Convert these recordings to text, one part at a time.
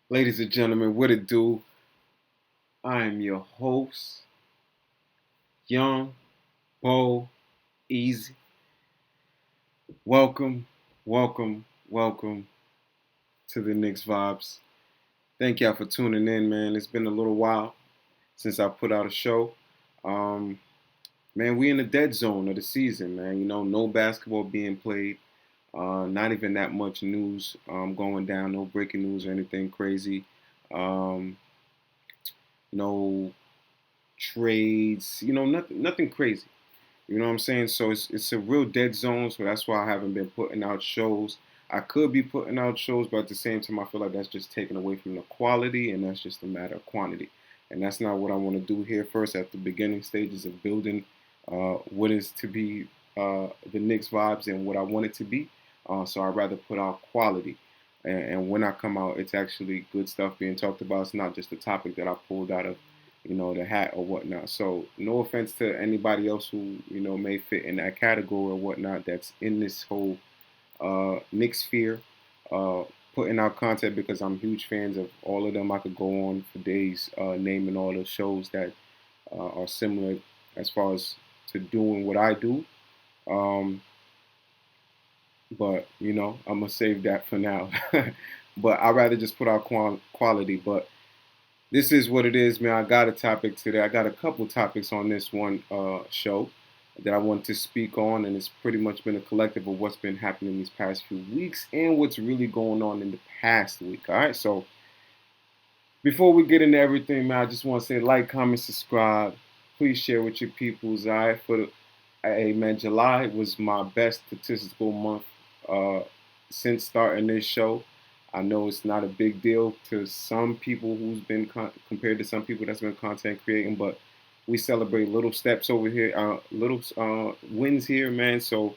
Ladies and gentlemen, what it do? I am your host, Young, Bo, Easy. Welcome, welcome to the Knicks Vibes. Thank y'all for tuning in, man. It's been a little while since I put out a show. Um, Man, we in the dead zone of the season, man. No basketball being played. Not even that much news going down. No breaking news or anything crazy. Um, no trades. Nothing crazy. You know what I'm saying? So it's a real dead zone. So that's why I haven't been putting out shows. I could be putting out shows, but at the same time, I feel like that's just taken away from the quality, and that's just a matter of quantity. And that's not what I want to do here. First, at the beginning stages of building what is to be the Knicks vibes and what I want it to be. So I'd rather put out quality. And when I come out, it's actually good stuff being talked about. It's not just a topic that I pulled out of the hat or whatnot. So no offense to anybody else who, may fit in that category or whatnot that's in this whole Knicks sphere, uh, putting out content because I'm huge fans of all of them. I could go on for days naming all the shows that are similar as far as to doing what I do. Um, but I'm gonna save that for now. But I'd rather just put out quality. But this is what it is, man. I got a topic today. I got a couple topics on this one show that I want to speak on, and it's pretty much been a collective of what's been happening these past few weeks and what's really going on in the past week. All right, so before we get into everything, man, I just want to say like, comment, subscribe. Please share with your peoples. All right, hey man, July was my best statistical month uh, since starting this show. I know it's not a big deal to some people who's been compared to some people that's been content creating, but we celebrate little steps over here, little wins here, man. So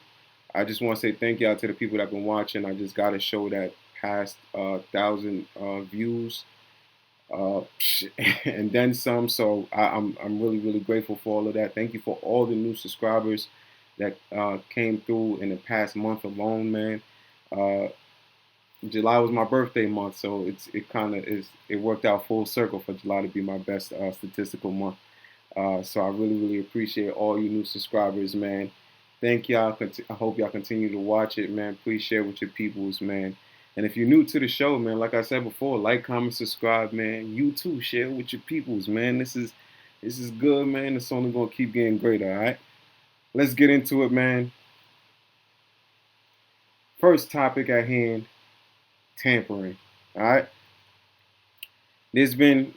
I just want to say thank y'all to the people that have been watching. I just got a show that passed 1,000 views uh, and then some. So I'm really grateful for all of that. Thank you for all the new subscribers that came through in the past month alone, man. Uh, July was my birthday month, so it worked out full circle for July to be my best statistical month. So I really appreciate all you new subscribers, man. Thank y'all. I hope y'all continue to watch it, man. Please share with your peoples, man. And if you're new to the show, man, like I said before, like, comment, subscribe, man. You too, share with your peoples, man. This is good, man. It's only gonna keep getting greater. All right. Let's get into it, man. First topic at hand: tampering. All right. There's been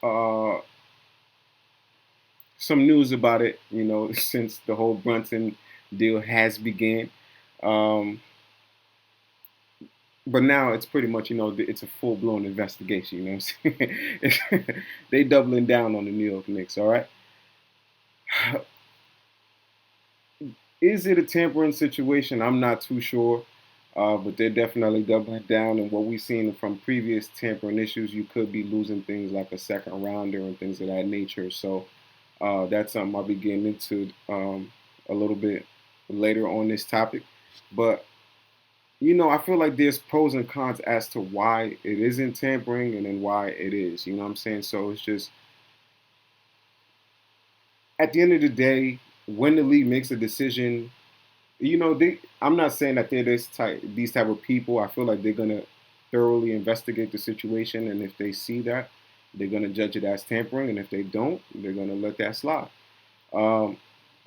uh, some news about it, since the whole Brunson deal has began. Um, but now it's pretty much, it's a full blown investigation. You know what I'm saying? They doubling down on the New York Knicks. All right. Is it a tampering situation? I'm not too sure. But they're definitely doubling down. And what we've seen from previous tampering issues, you could be losing things like a second rounder and things of that nature. So that's something I'll be getting into a little bit later on this topic. But I feel like there's pros and cons as to why it isn't tampering and then why it is. You know what I'm saying? So it's just at the end of the day, when the league makes a decision, I'm not saying that they're these type of people. I feel like they're gonna thoroughly investigate the situation, and if they see that, they're gonna judge it as tampering, and if they don't, they're gonna let that slide. Um,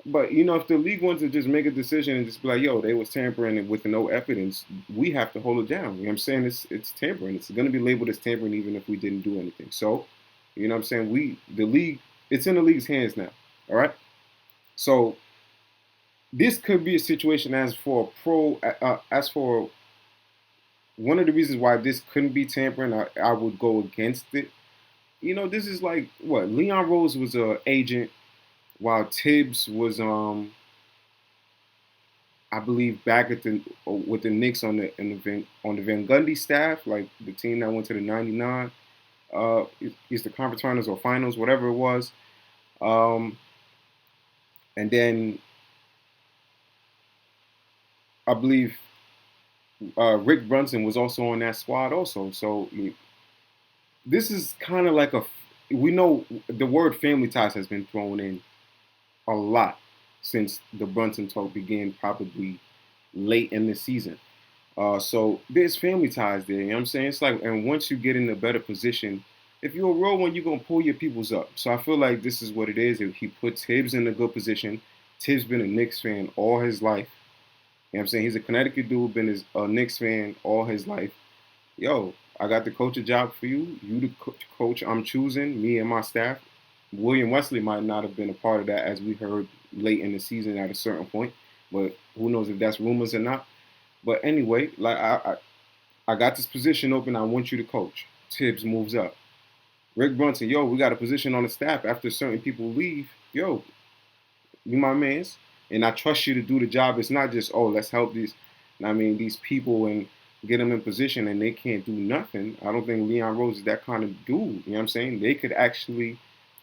but if the league wants to just make a decision and just be like, "Yo, they was tampering and with no evidence," we have to hold it down. You know what I'm saying? It's tampering. It's gonna be labeled as tampering even if we didn't do anything. So, you know what I'm saying? The league, it's in the league's hands now. All right. So this could be a situation as for one of the reasons why this couldn't be tampering. I would go against it. This is like what Leon Rose was a agent while Tibbs was I believe back at the with the Knicks on the Van Gundy staff, like the team that went to the '99 Eastern Conference Finals or Finals, whatever it was. Um, and then I believe Rick Brunson was also on that squad also. So this is kind of like we know the word family ties has been thrown in a lot since the Brunson talk began, probably late in the season. So there's family ties there. You know what I'm saying? It's like, and once you get in a better position, if you're a real one, you're gonna pull your peoples up. So I feel like this is what it is. If he puts Tibbs in a good position, Tibbs been a Knicks fan all his life. You know what I'm saying? He's a Connecticut dude, been a Knicks fan all his life. Yo, I got the coach a job for you. You the coach I'm choosing, me and my staff. William Wesley might not have been a part of that, as we heard late in the season at a certain point, but who knows if that's rumors or not. But anyway, like I got this position open. I want you to coach. Tibbs moves up. Rick Brunson, yo, we got a position on the staff after certain people leave. Yo, you my man's, and I trust you to do the job. It's not just, oh, let's help these people and get them in position and they can't do nothing. I don't think Leon Rose is that kind of dude. You know what I'm saying? They could actually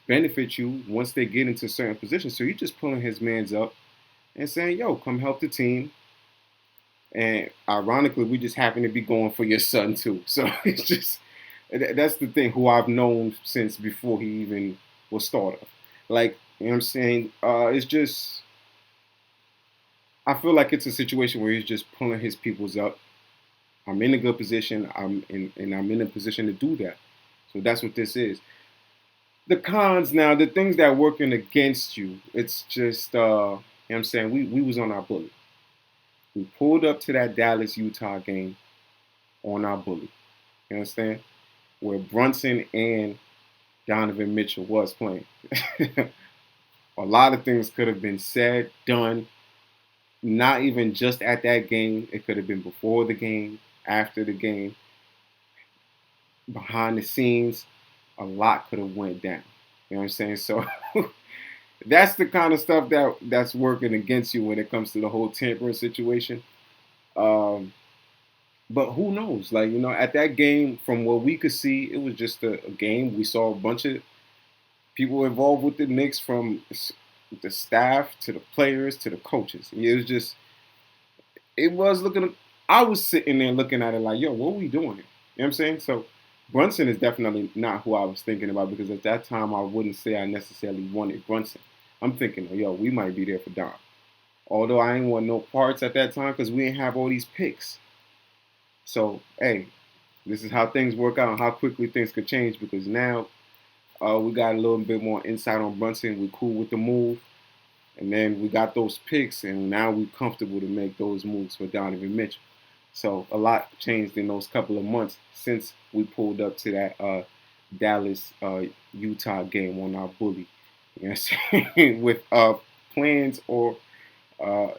benefit you once they get into certain positions. So he's just pulling his mans up and saying, yo, come help the team. And ironically, we just happen to be going for your son too. So it's just that's the thing. Who I've known since before he even was thought of. Like, you know what I'm saying? It's just I feel like it's a situation where he's just pulling his peoples up. I'm in a good position. And I'm in a position to do that. So that's what this is. The cons now, the things that are working against you, it's just you know what I'm saying, we was on our bully. We pulled up to that Dallas Utah game on our bully. You understand? Where Brunson and Donovan Mitchell was playing. A lot of things could have been said, done, not even just at that game. It could have been before the game, after the game, behind the scenes. A lot could have went down. You know what I'm saying? So that's the kind of stuff that's working against you when it comes to the whole tampering situation. Um, but who knows? Like, at that game, from what we could see, it was just a game. We saw a bunch of people involved with the Knicks, from the staff to the players to the coaches. It was looking. I was sitting there looking at it like, yo, what are we doing here? You know what I'm saying? So Brunson is definitely not who I was thinking about, because at that time I wouldn't say I necessarily wanted Brunson. I'm thinking, yo, we might be there for Don. Although I ain't want no parts at that time because we didn't have all these picks. So, hey, this is how things work out and how quickly things could change, because now we got a little bit more insight on Brunson. We're cool with the move. And then we got those picks, and now we're comfortable to make those moves for Donovan Mitchell. So a lot changed in those couple of months since we pulled up to that Dallas Utah game on our bully. You know what I'm saying? With plans or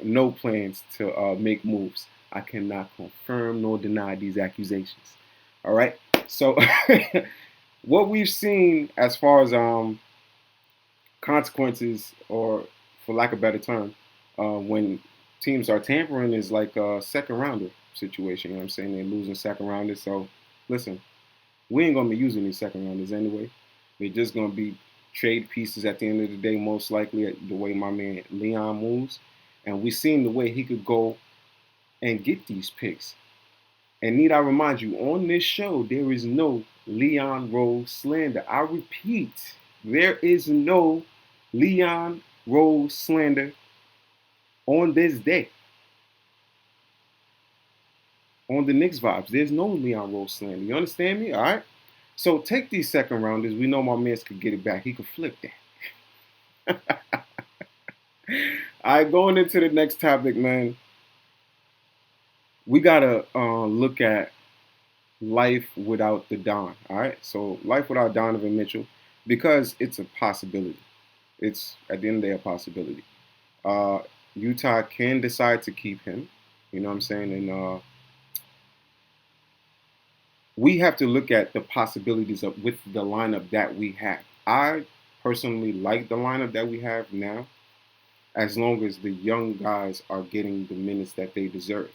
no plans to make moves. I cannot confirm nor deny these accusations. All right. So what we've seen as far as consequences, or for lack of a better term, when teams are tampering, is like a second rounder situation. You know what I'm saying? They're losing second rounders. So listen, we ain't gonna be using these second rounders anyway. They're just gonna be trade pieces at the end of the day, most likely, the way my man Leon moves. And we seen the way he could go and get these picks. And need I remind you, on this show, there is no Leon Rose slander. I repeat, there is no Leon Rose slander on this day. On the Knicks vibes, there's no Leon Rose slander. You understand me? All right? So take these second rounders. We know my man could get it back. He could flip that. All right, going into the next topic, man. We gotta look at life without the Don. All right, so life without Donovan Mitchell, because it's a possibility. It's at the end of the day a possibility. Utah can decide to keep him. You know what I'm saying? And we have to look at the possibilities with the lineup that we have. I personally like the lineup that we have now, as long as the young guys are getting the minutes that they deserve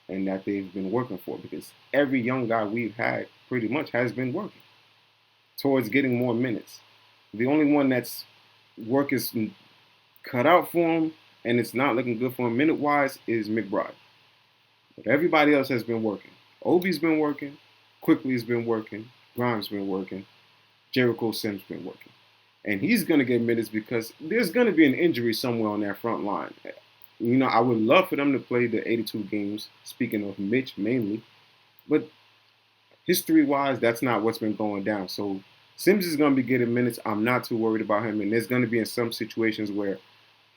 and that they've been working for, because every young guy we've had pretty much has been working towards getting more minutes. The only one that's work is cut out for him and it's not looking good for him minute-wise is McBride. But everybody else has been working. Obi's been working. Quickly's been working. Grimes been working. Jericho Sims been working. And he's going to get minutes because there's going to be an injury somewhere on that front line. I would love for them to play the 82 games, speaking of Mitch mainly. But history-wise, that's not what's been going down. So Sims is going to be getting minutes. I'm not too worried about him. And there's going to be in some situations where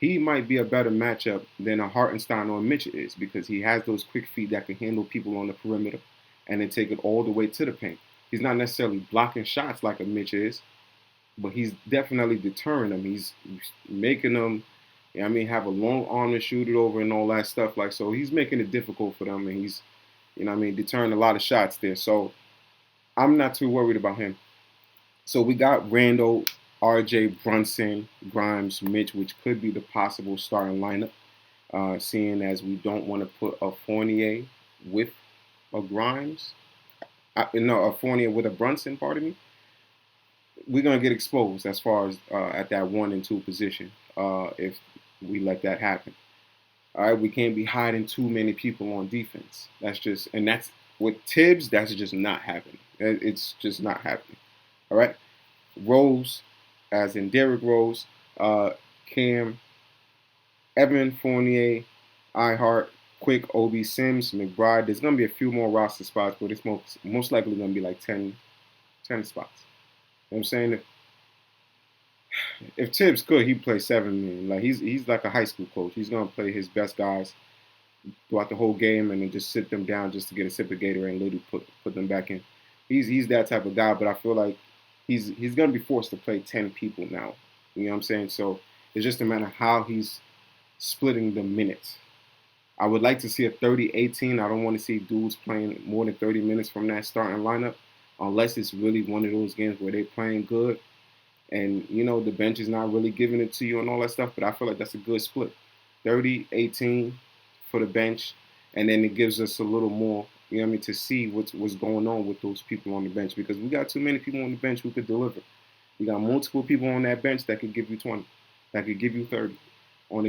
he might be a better matchup than a Hartenstein or Mitch is because he has those quick feet that can handle people on the perimeter and then take it all the way to the paint. He's not necessarily blocking shots like a Mitch is, but he's definitely deterring them. He's making them, have a long arm to shoot it over and all that stuff. So he's making it difficult for them, and he's, deterring a lot of shots there. So I'm not too worried about him. So we got Randall, RJ, Brunson, Grimes, Mitch, which could be the possible starting lineup, seeing as we don't want to put a Fournier with a Grimes. A Fournier with a Brunson, pardon me. We're going to get exposed as far as at that 1 and 2 position if we let that happen. All right, we can't be hiding too many people on defense. And that's with Tibbs, that's just not happening. It's just not happening. All right, Rose, as in Derrick Rose, Cam, Evan Fournier, iHeart, Quick, Obi, Sims, McBride. There's going to be a few more roster spots, but it's most likely going to be like 10 spots. You know what I'm saying? If Tibbs could, he'd play 7 men. He's like a high school coach. He's gonna play his best guys throughout the whole game and then just sit them down just to get a sip of Gatorade and literally put them back in. He's that type of guy, but I feel like he's gonna be forced to play 10 people now. You know what I'm saying? So it's just a matter of how he's splitting the minutes. I would like to see a 30-18. I don't want to see dudes playing more than 30 minutes from that starting lineup unless it's really one of those games where they're playing good. And, the bench is not really giving it to you and all that stuff. But I feel like that's a good split. 30-18 for the bench. And then it gives us a little more, to see what's going on with those people on the bench. Because we got too many people on the bench who could deliver. We got multiple people on that bench that could give you 20. That could give you 30 on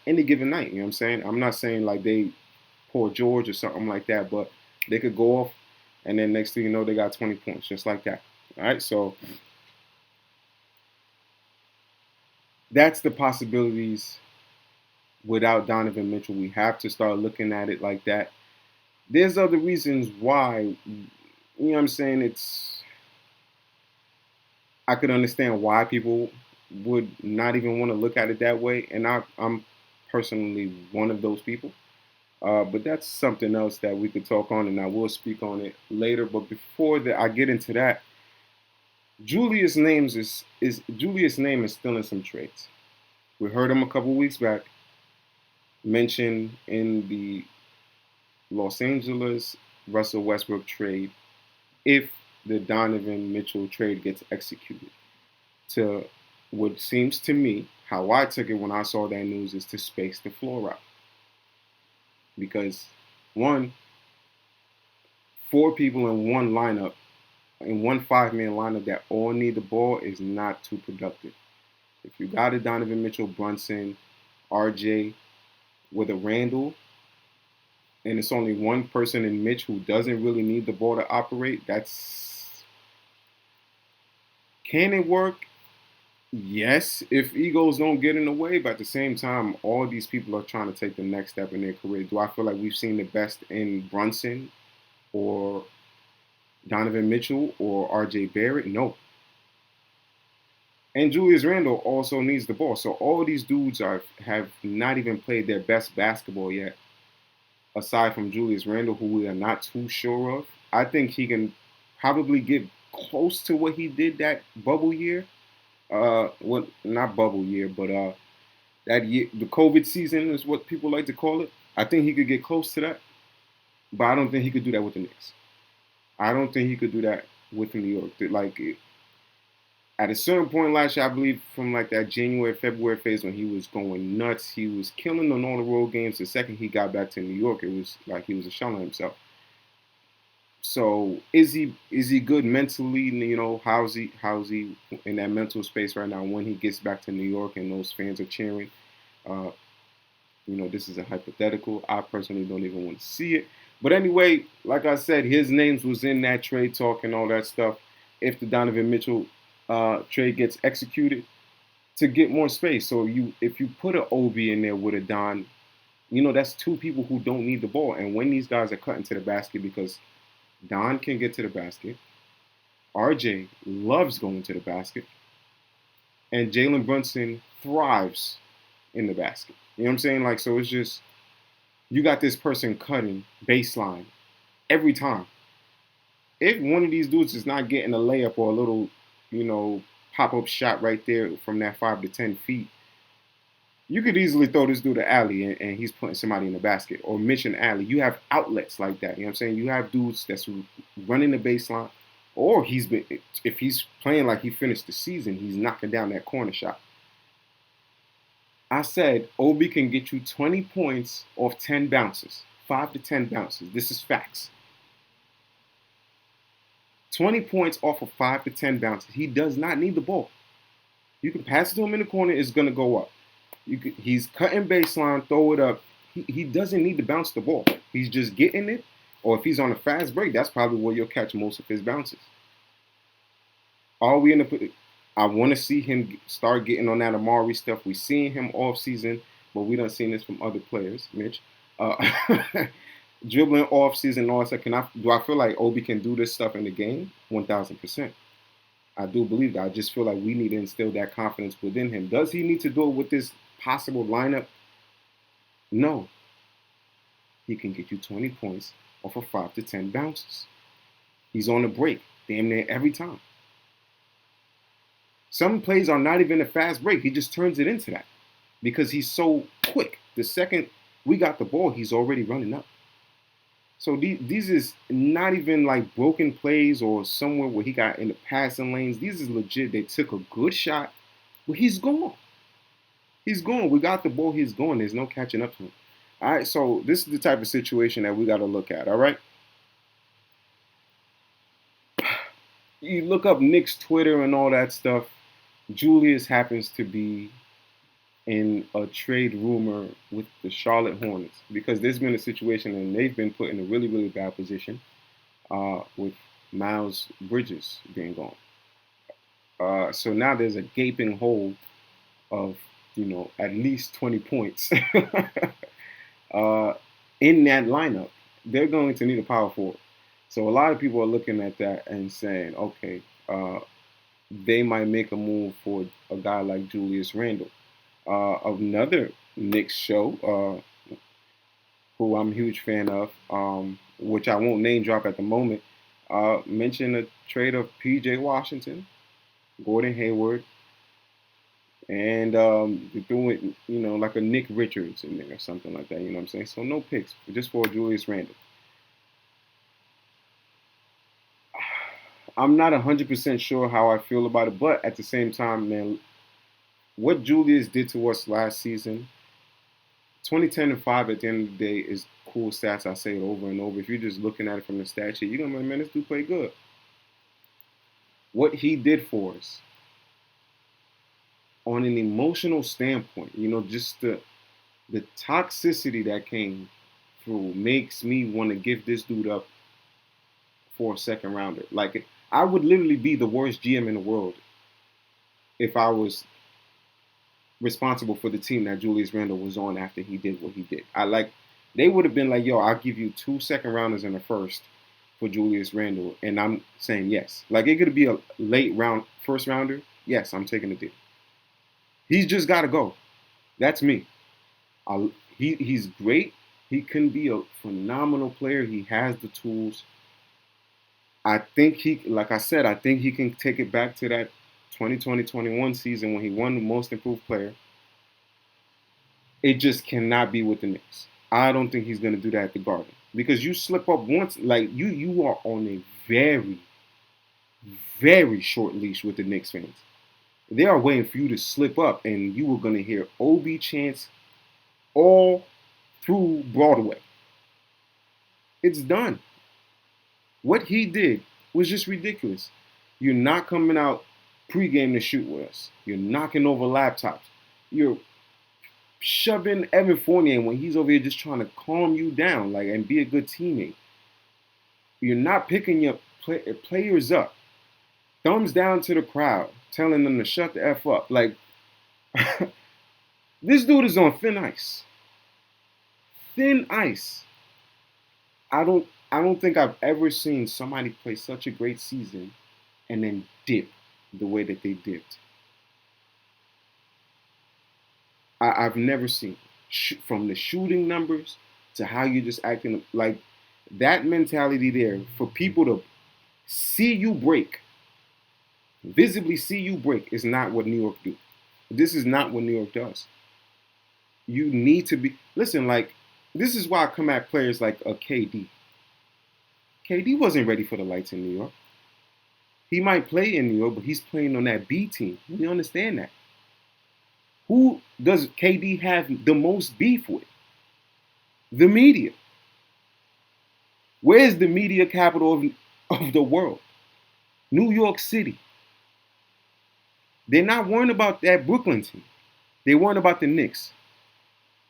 any given night. You know what I'm saying? I'm not saying like they pour George or something like that. But they could go off. And then next thing you know, they got 20 points. Just like that. All right? So that's the possibilities without Donovan Mitchell. We have to start looking at it like that. There's other reasons why, what I'm saying? I could understand why people would not even want to look at it that way. And I'm personally one of those people. But that's something else that we could talk on, and I will speak on it later. But before I get into that, Julius name is still in some trades. We heard him a couple weeks back mentioned in the Los Angeles Russell Westbrook trade if the Donovan Mitchell trade gets executed. To what seems to me, how I took it when I saw that news, is to space the floor out. Because 4 people in one lineup, in one 5-man lineup that all need the ball is not too productive. If you got a Donovan Mitchell, Brunson, RJ with a Randall, and it's only one person in Mitch who doesn't really need the ball to operate, can it work? Yes, if egos don't get in the way, but at the same time, all these people are trying to take the next step in their career. Do I feel like we've seen the best in Brunson or Donovan Mitchell or RJ Barrett? No. And Julius Randle also needs the ball. So all these dudes have not even played their best basketball yet, aside from Julius Randle, who we are not too sure of. I think he can probably get close to what he did that bubble year. Not bubble year, but that year, the COVID season is what people like to call it. I think he could get close to that, but I don't think he could do that with the Knicks. I don't think he could do that with New York. At a certain point last year, I believe from like that January, February phase when he was going nuts, he was killing on all the road games. The second he got back to New York, it was like he was a shell of himself. So is he good mentally? How's he in that mental space right now when he gets back to New York and those fans are cheering? This is a hypothetical. I personally don't even want to see it. But anyway, like I said, his names was in that trade talk and all that stuff. If the Donovan Mitchell trade gets executed to get more space, so if you put an Obi in there with a Don, that's two people who don't need the ball. And when these guys are cutting to the basket, because Don can get to the basket, RJ loves going to the basket, and Jalen Brunson thrives in the basket. You know what I'm saying? Like, so it's just you got this person cutting baseline every time. If one of these dudes is not getting a layup or a little, pop up shot right there from that 5 to 10 feet, you could easily throw this dude an alley and he's putting somebody in the basket, or Mitch and alley. You have outlets like that. You know what I'm saying? You have dudes that's running the baseline, or if he's playing like he finished the season, he's knocking down that corner shot. I said Obi can get you 20 points off 10 bounces, 5 to 10 bounces. This is facts. 20 points off of 5 to 10 bounces. He does not need the ball. You can pass it to him in the corner, it's going to go up. He's cutting baseline, throw it up. He doesn't need to bounce the ball. He's just getting it. Or if he's on a fast break, that's probably where you'll catch most of his bounces. I want to see him start getting on that Amari stuff. We've seen him off season, but we done seen this from other players, Mitch. Dribbling off season, all that stuff. Do I feel like Obi can do this stuff in the game? 1,000%. I do believe that. I just feel like we need to instill that confidence within him. Does he need to do it with this possible lineup? No. He can get you 20 points off of 5 to 10 bounces. He's on the break damn near every time. Some plays are not even a fast break. He just turns it into that because he's so quick. The second we got the ball, he's already running up. So these is not even like broken plays or somewhere where he got in the passing lanes. These is legit. They took a good shot, but he's gone. He's gone. We got the ball. He's gone. There's no catching up to him. All right, so this is the type of situation that we got to look at, all right? You look up Knicks Twitter and all that stuff. Julius happens to be in a trade rumor with the Charlotte Hornets because there's been a situation and they've been put in a really, really bad position with Miles Bridges being gone. So now there's a gaping hole of, at least 20 points in that lineup. They're going to need a power forward. So a lot of people are looking at that and saying, okay, they might make a move for a guy like Julius Randle. Another Knicks show, who I'm a huge fan of, which I won't name drop at the moment, mentioned a trade of P.J. Washington, Gordon Hayward, and doing, like a Nick Richards in there or something like that, you know what I'm saying? So no picks, just for Julius Randle. I'm not 100% sure how I feel about it, but at the same time, man, what Julius did to us last season, 20-10-5 at the end of the day is cool stats. I say it over and over. If you're just looking at it from the stat sheet, you're going to be like, man, this dude play good. What he did for us on an emotional standpoint, just the toxicity that came through makes me want to give this dude up for a second rounder. Like, I would literally be the worst GM in the world if I was responsible for the team that Julius Randle was on after he did what he did. They would have been like, yo, I'll give you 2 second rounders and a first for Julius Randle. And I'm saying yes. Like, it could be a late round first rounder. Yes, I'm taking the deal. He's just got to go. That's me. He's great. He can be a phenomenal player. He has the tools. I think like I said, I think he can take it back to that 2020-21 season when he won the Most Improved Player. It just cannot be with the Knicks. I don't think he's going to do that at the Garden. Because you slip up once, like you are on a very, very short leash with the Knicks fans. They are waiting for you to slip up, and you are going to hear OB chants all through Broadway. It's done. What he did was just ridiculous. You're not coming out pregame to shoot with us. You're knocking over laptops. You're shoving Evan Fournier when he's over here just trying to calm you down, like, and be a good teammate. You're not picking your players up. Thumbs down to the crowd, telling them to shut the F up. Like, this dude is on thin ice. Thin ice. I don't think I've ever seen somebody play such a great season and then dip the way that they dipped. I've never seen from the shooting numbers to how you're just acting like that mentality there for people to see you break, visibly see you break is not what New York do. This is not what New York does. You need to be listen. Like this is why I come at players like a KD. KD wasn't ready for the lights in New York. He might play in New York, but he's playing on that B team. We understand that. Who does KD have the most beef with? The media. Where's the media capital of the world? New York City. They're not worrying about that Brooklyn team. They're worrying about the Knicks.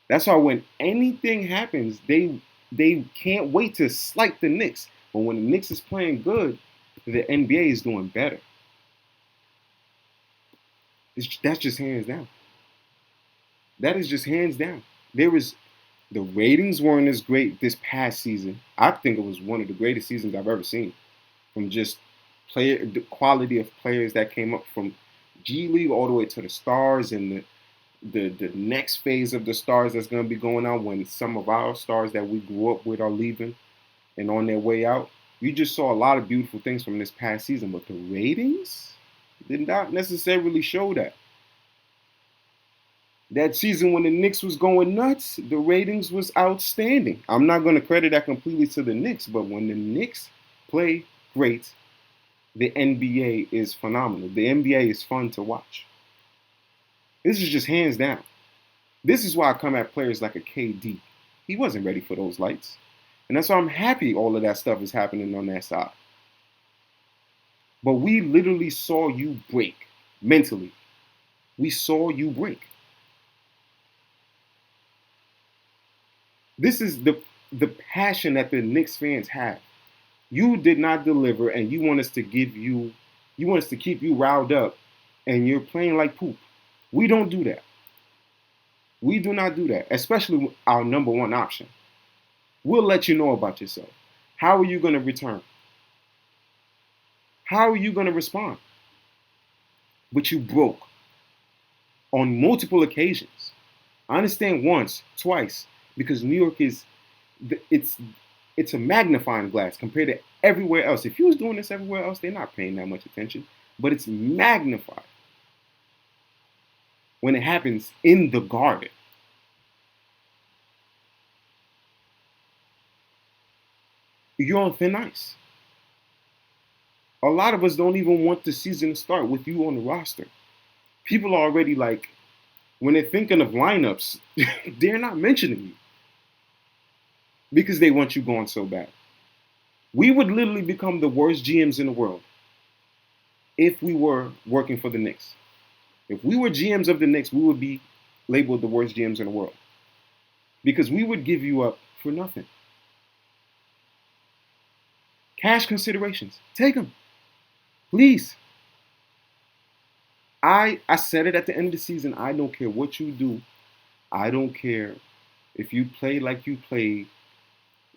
That's why when anything happens, they can't wait to slight the Knicks. But when the Knicks is playing good, the NBA is doing better. That's just hands down. That is just hands down. The ratings weren't as great this past season. I think it was one of the greatest seasons I've ever seen. From just the quality of players that came up from G League all the way to the stars and the next phase of the stars that's going to be going on when some of our stars that we grew up with are leaving and on their way out. We just saw a lot of beautiful things from this past season, but the ratings did not necessarily show that. That season when the Knicks was going nuts, the ratings was outstanding. I'm not going to credit that completely to the Knicks, but when the Knicks play great, the NBA is phenomenal. The NBA is fun to watch. This is just hands down. This is why I come at players like a KD. He wasn't ready for those lights. And that's why I'm happy all of that stuff is happening on that side. But we literally saw you break mentally. We saw you break. This is the passion that the Knicks fans have. You did not deliver, and you want us to keep you riled up, and you're playing like poop. We don't do that. We do not do that, especially our number one option. We'll let you know about yourself. How are you going to return? How are you going to respond? But you broke on multiple occasions. I understand once, twice, because New York it's a magnifying glass compared to everywhere else. If you was doing this everywhere else, they're not paying that much attention. But it's magnified when it happens in the Garden. You're on thin ice. A lot of us don't even want the season to start with you on the roster. People are already like, when they're thinking of lineups, they're not mentioning you because they want you going so bad. We would literally become the worst GMs in the world if we were working for the Knicks. If we were GMs of the Knicks, we would be labeled the worst GMs in the world because we would give you up for nothing. Cash considerations, take them, please. I said it at the end of the season. I don't care what you do. I don't care if you play like you played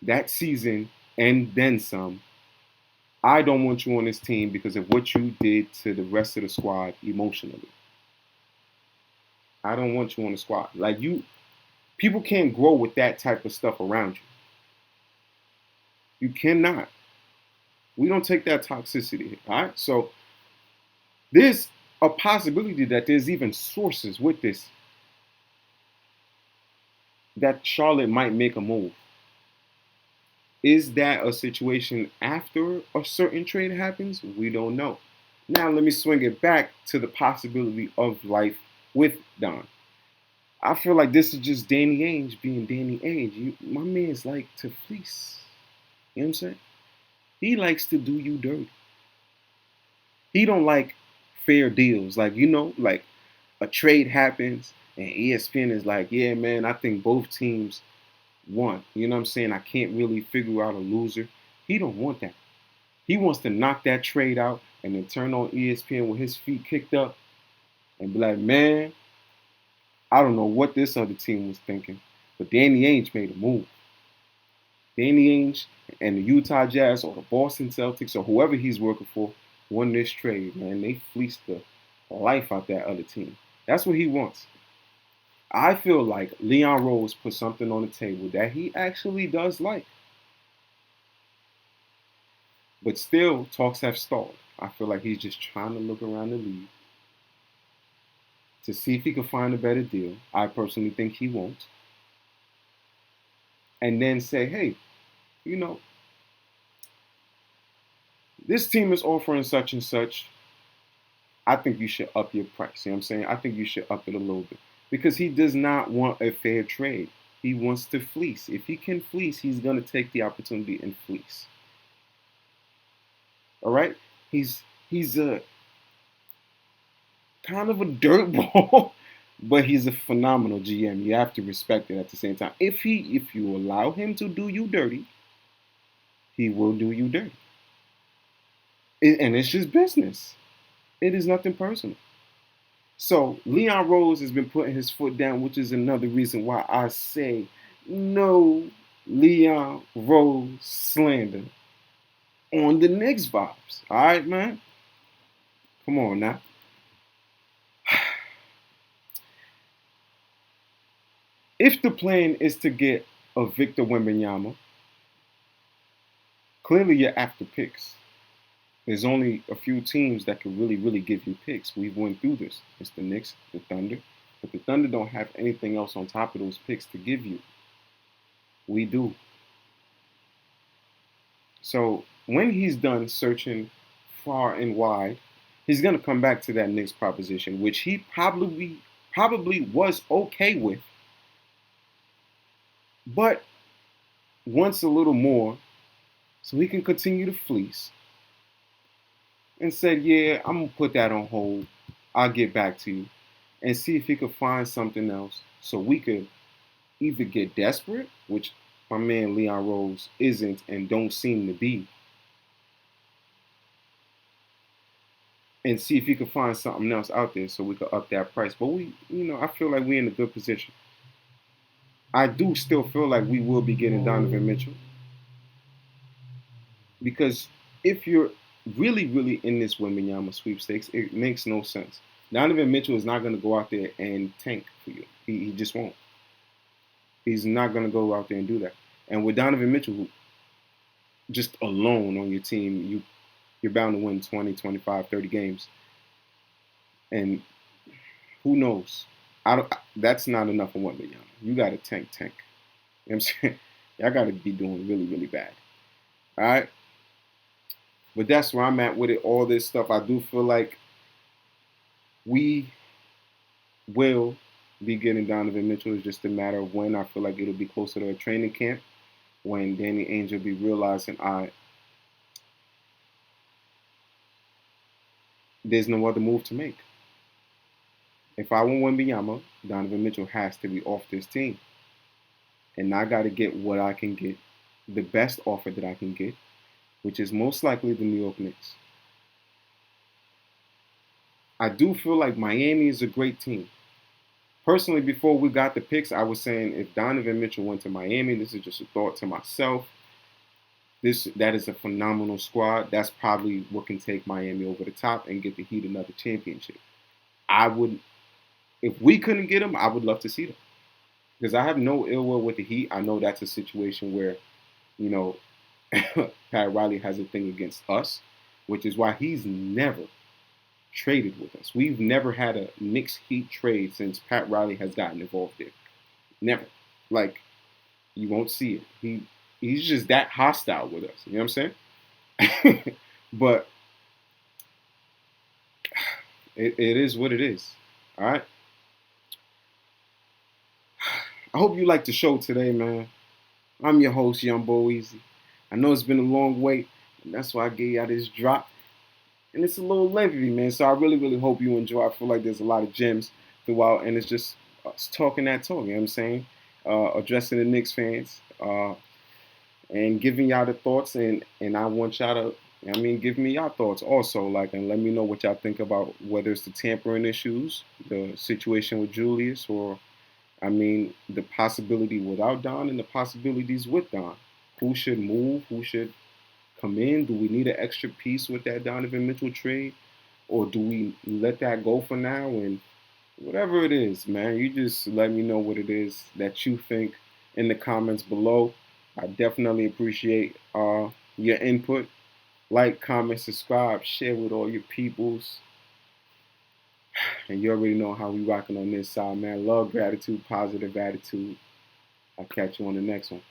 that season and then some. I don't want you on this team because of what you did to the rest of the squad emotionally. I don't want you on the squad. Like people can't grow with that type of stuff around you. You cannot. We don't take that toxicity here, all right? So there's a possibility that there's even sources with this that Charlotte might make a move. Is that a situation after a certain trade happens? We don't know. Now let me swing it back to the possibility of life with Don. I feel like this is just Danny Ainge being Danny Ainge. My man's like to fleece. You know what I'm saying? He likes to do you dirty. He don't like fair deals. Like, like a trade happens And ESPN is like, yeah, man, I think both teams won. You know what I'm saying? I can't really figure out a loser. He don't want that. He wants to knock that trade out and then turn on ESPN with his feet kicked up and be like, man, I don't know what this other team was thinking, but Danny Ainge made a move. Danny Ainge and the Utah Jazz or the Boston Celtics or whoever he's working for won this trade, man. They fleeced the life out that other team. That's what he wants. I feel like Leon Rose put something on the table that he actually does like. But still, talks have stalled. I feel like he's just trying to look around the league to see if he can find a better deal. I personally think he won't. And then say, hey, you know, this team is offering such and such. I think you should up your price. You know what I'm saying? I think you should up it a little bit. Because he does not want a fair trade. He wants to fleece. If he can fleece, he's going to take the opportunity and fleece. All right? He's a kind of a dirtball, but he's a phenomenal GM. You have to respect it at the same time. If you allow him to do you dirty, he will do you dirty. And it's just business. It is nothing personal. So Leon Rose has been putting his foot down, which is another reason why I say no Leon Rose slander on the Knicks vibes. All right, man? Come on now. If the plan is to get a Victor Wembanyama, clearly you're after picks. There's only a few teams that can really, really give you picks. We've went through this. It's the Knicks, the Thunder. But the Thunder don't have anything else on top of those picks to give you. We do. So when he's done searching far and wide, he's going to come back to that Knicks proposition, which he probably was okay with. But wants a little more so he can continue to fleece. And said, yeah, I'm going to put that on hold. I'll get back to you. And see if he could find something else so we could either get desperate, which my man Leon Rose isn't and don't seem to be, and see if he could find something else out there so we could up that price. But I feel like we're in a good position. I do still feel like we will be getting Donovan Mitchell. Because if you're really, really in this Wembanyama sweepstakes, it makes no sense. Donovan Mitchell is not going to go out there and tank for you. He just won't. He's not going to go out there and do that. And with Donovan Mitchell, just alone on your team, you're bound to win 20, 25, 30 games. And who knows? That's not enough for Wembanyama. You got to tank. You know what I'm saying? Y'all got to be doing really, really bad. All right? But that's where I'm at with it. All this stuff, I do feel like we will be getting Donovan Mitchell. It's just a matter of when. I feel like it'll be closer to a training camp when Danny Ainge will be realizing, there's no other move to make. If I want Wembanyama, Donovan Mitchell has to be off this team. And I got to get what I can get, the best offer that I can get, which is most likely the New York Knicks. I do feel like Miami is a great team. Personally, before we got the picks, I was saying if Donovan Mitchell went to Miami, this is just a thought to myself. That is a phenomenal squad. That's probably what can take Miami over the top and get the Heat another championship. If we couldn't get them, I would love to see them. Because I have no ill will with the Heat. I know that's a situation where, Pat Riley has a thing against us, which is why he's never traded with us. We've never had a Knicks Heat trade since Pat Riley has gotten involved there. Never. Like, you won't see it. He's just that hostile with us. You know what I'm saying? But it is what it is. All right? I hope you liked the show today, man. I'm your host, Young Bo Easy. I know it's been a long wait, and that's why I gave y'all this drop. And it's a little lengthy, man, so I really, really hope you enjoy. I feel like there's a lot of gems throughout, and it's just talking that talk. You know what I'm saying? Addressing the Knicks fans and giving y'all the thoughts, and I want y'all to. I mean, give me your thoughts also, like, and let me know what y'all think about whether it's the tampering issues, the situation with Julius, or I mean, the possibility without Don and the possibilities with Don. Who should move? Who should come in? Do we need an extra piece with that Donovan Mitchell trade? Or do we let that go for now? And whatever it is, man, you just let me know what it is that you think in the comments below. I definitely appreciate your input. Like, comment, subscribe, share with all your peoples. And you already know how we rocking on this side, man. Love, gratitude, positive attitude. I'll catch you on the next one.